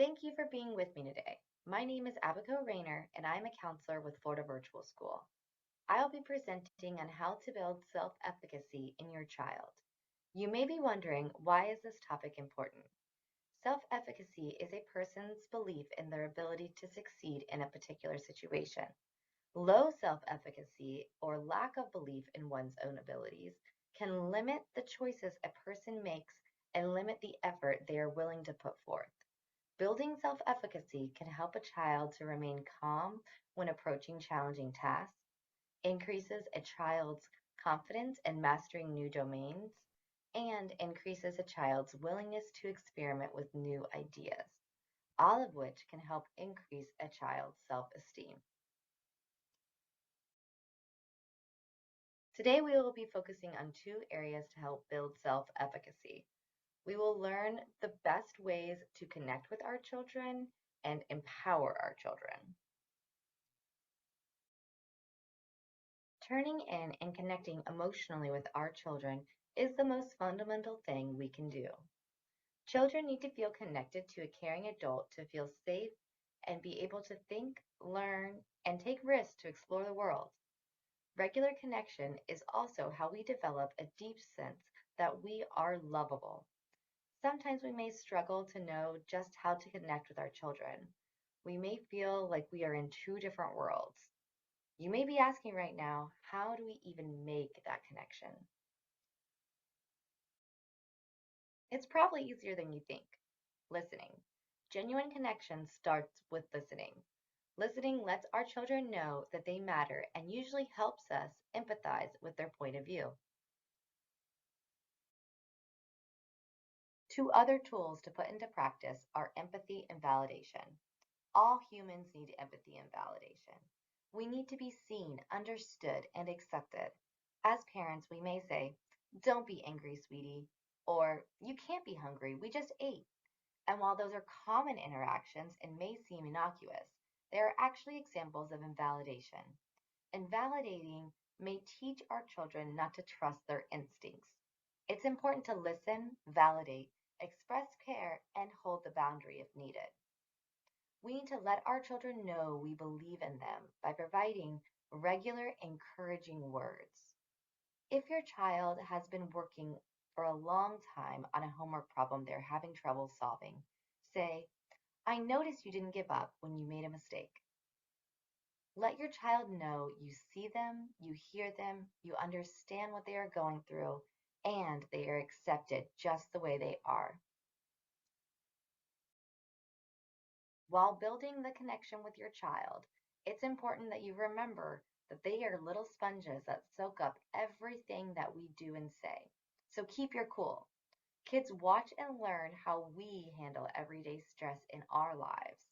Thank you for being with me today. My name is Abigail Rayner, and I'm a counselor with Florida Virtual School. I'll be presenting on how to build self-efficacy in your child. You may be wondering, why is this topic important? Self-efficacy is a person's belief in their ability to succeed in a particular situation. Low self-efficacy, or lack of belief in one's own abilities, can limit the choices a person makes and limit the effort they are willing to put forth. Building self-efficacy can help a child to remain calm when approaching challenging tasks, increases a child's confidence in mastering new domains, and increases a child's willingness to experiment with new ideas, all of which can help increase a child's self-esteem. Today, we will be focusing on two areas to help build self-efficacy. We will learn the best ways to connect with our children and empower our children. Turning in and connecting emotionally with our children is the most fundamental thing we can do. Children need to feel connected to a caring adult to feel safe and be able to think, learn, and take risks to explore the world. Regular connection is also how we develop a deep sense that we are lovable. Sometimes we may struggle to know just how to connect with our children. We may feel like we are in two different worlds. You may be asking right now, how do we even make that connection? It's probably easier than you think. Listening. Genuine connection starts with listening. Listening lets our children know that they matter and usually helps us empathize with their point of view. Two other tools to put into practice are empathy and validation. All humans need empathy and validation. We need to be seen, understood, and accepted. As parents, we may say, "Don't be angry, sweetie," or "You can't be hungry, we just ate." And while those are common interactions and may seem innocuous, they are actually examples of invalidation. Invalidating may teach our children not to trust their instincts. It's important to listen, validate, express care, and hold the boundary if needed. We need to let our children know we believe in them by providing regular, encouraging words. If your child has been working for a long time on a homework problem they're having trouble solving, say, "I noticed you didn't give up when you made a mistake." Let your child know you see them, you hear them, you understand what they are going through, and they are accepted just the way they are. While building the connection with your child, it's important that you remember that they are little sponges that soak up everything that we do and say. So keep your cool. Kids watch and learn how we handle everyday stress in our lives.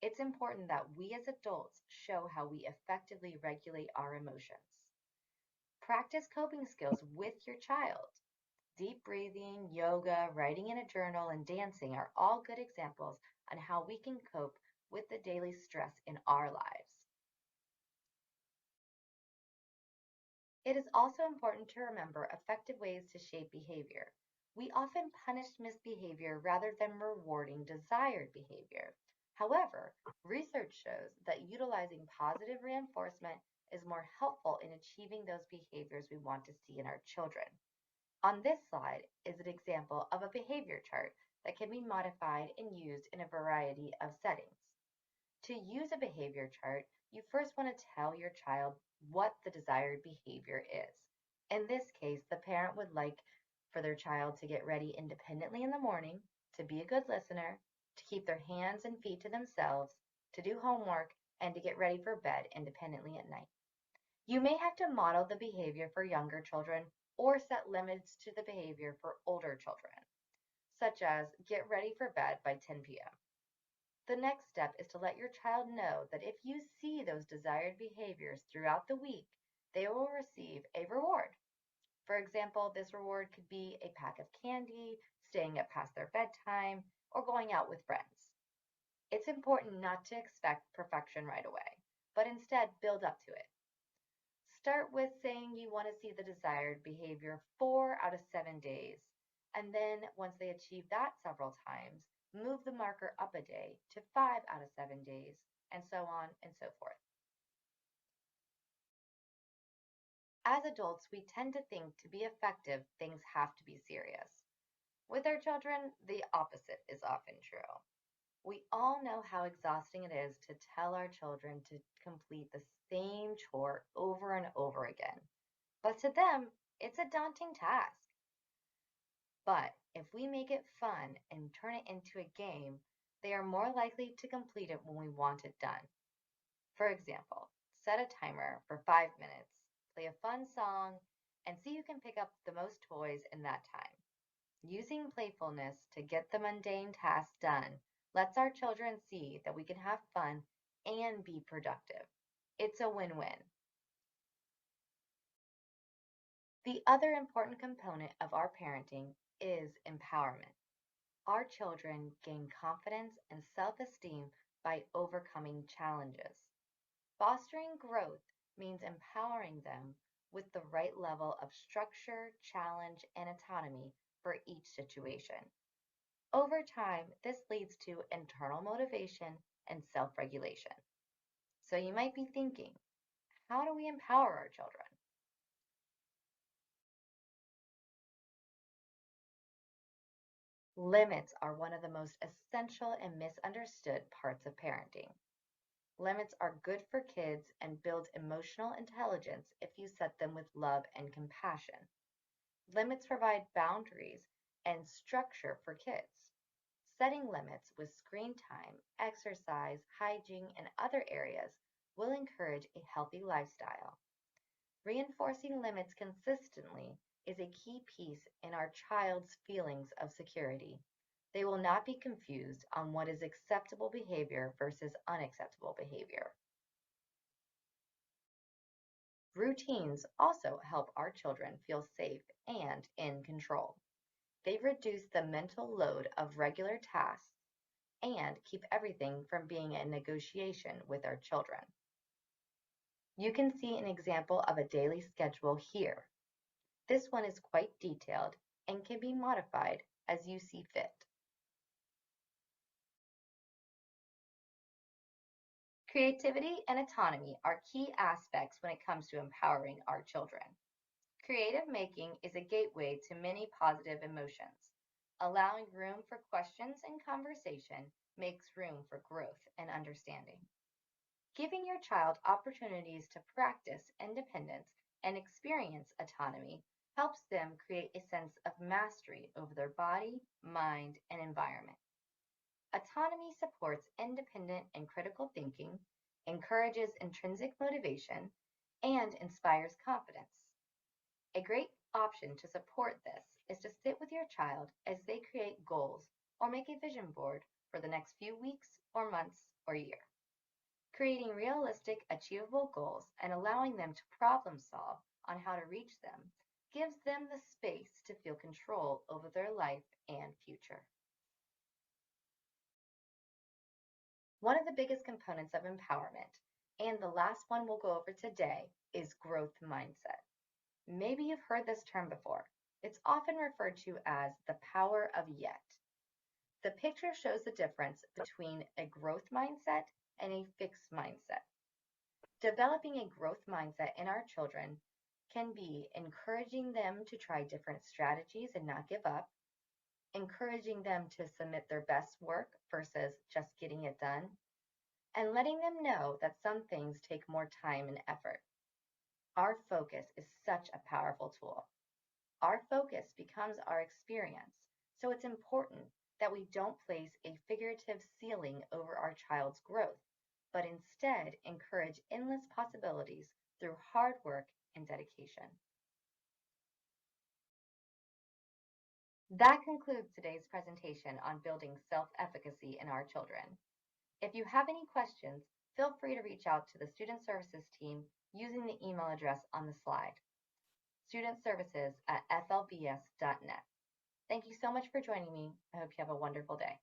It's important that we as adults show how we effectively regulate our emotions. Practice coping skills with your child. Deep breathing, yoga, writing in a journal, and dancing are all good examples on how we can cope with the daily stress in our lives. It is also important to remember effective ways to shape behavior. We often punish misbehavior rather than rewarding desired behavior. However, research shows that utilizing positive reinforcement is more helpful in achieving those behaviors we want to see in our children. On this slide is an example of a behavior chart that can be modified and used in a variety of settings. To use a behavior chart, you first want to tell your child what the desired behavior is. In this case, the parent would like for their child to get ready independently in the morning, to be a good listener, to keep their hands and feet to themselves, to do homework, and to get ready for bed independently at night. You may have to model the behavior for younger children or set limits to the behavior for older children, such as get ready for bed by 10 p.m. The next step is to let your child know that if you see those desired behaviors throughout the week, they will receive a reward. For example, this reward could be a pack of candy, staying up past their bedtime, or going out with friends. It's important not to expect perfection right away, but instead build up to it. Start with saying you want to see the desired behavior 4 out of 7 days. And then once they achieve that several times, move the marker up a day to 5 out of 7 days, and so on and so forth. As adults, we tend to think to be effective, things have to be serious. With our children, the opposite is often true. We all know how exhausting it is to tell our children to complete the same chore over and over again. But to them, it's a daunting task. But if we make it fun and turn it into a game, they are more likely to complete it when we want it done. For example, set a timer for 5 minutes, play a fun song, and see who can pick up the most toys in that time. Using playfulness to get the mundane tasks done lets our children see that we can have fun and be productive. It's a win-win. The other important component of our parenting is empowerment. Our children gain confidence and self-esteem by overcoming challenges. Fostering growth means empowering them with the right level of structure, challenge, and autonomy for each situation. Over time, this leads to internal motivation and self-regulation. So you might be thinking, how do we empower our children? Limits are one of the most essential and misunderstood parts of parenting. Limits are good for kids and build emotional intelligence if you set them with love and compassion. Limits provide boundaries and structure for kids. Setting limits with screen time, exercise, hygiene, and other areas will encourage a healthy lifestyle. Reinforcing limits consistently is a key piece in our child's feelings of security. They will not be confused on what is acceptable behavior versus unacceptable behavior. Routines also help our children feel safe and in control. They reduce the mental load of regular tasks and keep everything from being a negotiation with our children. You can see an example of a daily schedule here. This one is quite detailed and can be modified as you see fit. Creativity and autonomy are key aspects when it comes to empowering our children. Creative making is a gateway to many positive emotions. Allowing room for questions and conversation makes room for growth and understanding. Giving your child opportunities to practice independence and experience autonomy helps them create a sense of mastery over their body, mind, and environment. Autonomy supports independent and critical thinking, encourages intrinsic motivation, and inspires confidence. A great option to support this is to sit with your child as they create goals or make a vision board for the next few weeks or months or year. Creating realistic, achievable goals and allowing them to problem solve on how to reach them gives them the space to feel control over their life and future. One of the biggest components of empowerment, and the last one we'll go over today, is growth mindset. Maybe you've heard this term before. It's often referred to as the power of yet. The picture shows the difference between a growth mindset and a fixed mindset. Developing a growth mindset in our children can be encouraging them to try different strategies and not give up, encouraging them to submit their best work versus just getting it done, and letting them know that some things take more time and effort. Our focus is such a powerful tool. Our focus becomes our experience, so it's important that we don't place a figurative ceiling over our child's growth, but instead encourage endless possibilities through hard work and dedication. That concludes today's presentation on building self-efficacy in our children. If you have any questions, feel free to reach out to the Student Services team using the email address on the slide, studentservices@flbs.net. Thank you so much for joining me. I hope you have a wonderful day.